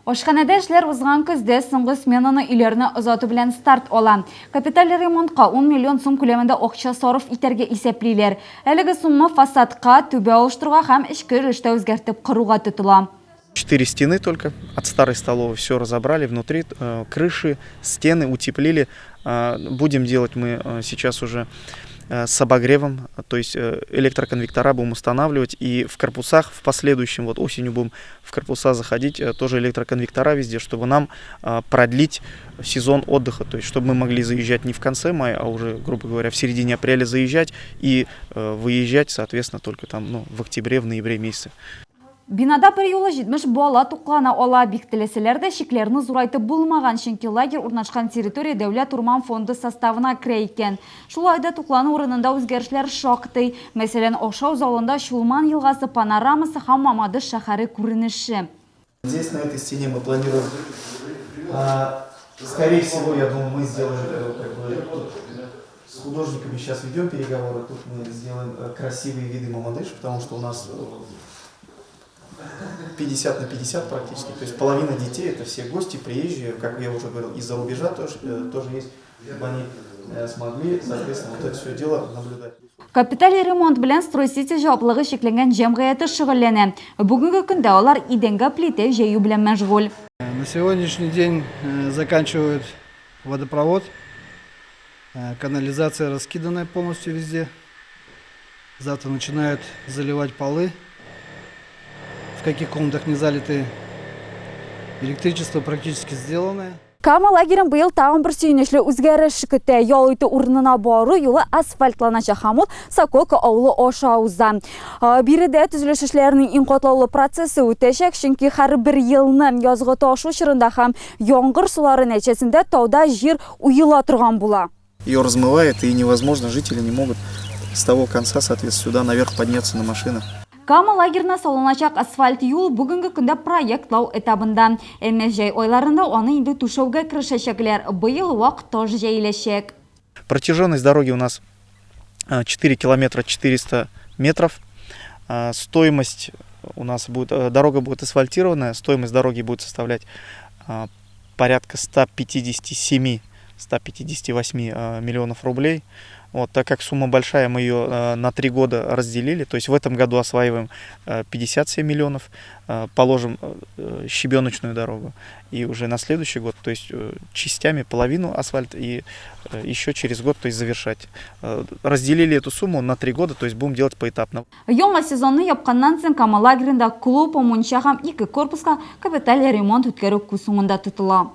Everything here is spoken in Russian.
Ошханада эшләр узган көздә соңгы сменаны үйләренә озату белән старт ала. Капиталь ремонтка 10 миллион сум күләмендә акча сарыф итәргә исәплиләр. Әлеге сумма фасадка, түбә алыштыруга һәм эчке эштә үзгәртеп кыруга тотыла. 4 стены только от старой столовой все разобрали внутри, крыши, стены утеплили. Будем делать мы сейчас уже с обогревом, то есть электроконвектора будем устанавливать, и в корпусах в последующем, вот осенью будем в корпуса заходить, тоже электроконвектора везде, чтобы нам продлить сезон отдыха, то есть чтобы мы могли заезжать не в конце мая, а уже, грубо говоря, в середине апреля заезжать и выезжать, соответственно, только там, в октябре, в ноябре месяце. Бинада bir yola 70 бала туклана ала биктелеселер де шиклерни зурайтып булмаган, чөнки лагерь урнашкан территория Дәүләт урман фонды составына керә икән. Шулай да туклану урынында үзгәрешләр шактый. Мәсәлән, Ошау залында Шулман елгасы панорамасы һәм Мамадыш шәһәре күренеше. Здесь на этой стене мы планируем, скорее всего, я думаю, мы сделаем с художниками, сейчас ведем переговоры, тут мы сделаем красивые виды Мамадыш, потому что у нас 50 на 50 практически, то есть половина детей это все гости, приезжие, как я уже говорил, из-за рубежа тоже есть, чтобы они смогли, соответственно, вот это все дело наблюдать. Капиталь ремонт белән стройсити җаваплыгы шикләнгән җәмгыяте шөгыльләнә. Бүгенге көндә алар идәнгә плита җәю белән мәшгуль. На сегодняшний день заканчивают водопровод, канализация раскиданная полностью везде. Завтра начинают заливать полы. В каких комнатах не залиты, электричество практически сделанное. Кама лагерен быел тагын бер сөйнешле үзгәреш көтә. Ял итү урынына бару юлы асфальтланачак һәм ул Соколка авылы аша уза. Биредә төзелеш эшләренең иң катлаулы процессы үтәчәк, чөнки һәрбер елны язгы ташу чорында һәм яңгыр сулары нәтиҗәсендә тауда җир уела торган була. Ее размывает, и невозможно, жители не могут с того конца, соответственно, сюда наверх подняться на машинах. Кама лагерына салыначак асфальт юл бүгенге көндә проектлау этабында. Җәй айларында аны инде түшәүгә керешәчәкләр. Быел вак таш җәеләчәк. Протяженность дороги у нас 4 километра 400 метров. Стоимость у нас будет, дорога будет асфальтированная, стоимость дороги будет составлять порядка 158 миллионов рублей. Вот, так как сумма большая, мы ее на 3 года разделили. То есть в этом году осваиваем 57 миллионов, положим щебеночную дорогу. И уже на следующий год, то есть частями половину асфальт и еще через год, то есть завершать. Разделили эту сумму на 3 года, то есть будем делать поэтапно. Яңа сезонны япканнан соң Кама лагерында клуб, мунча һәм 2 корпуска капиталь ремонт үткәрү күз уңында тотыла.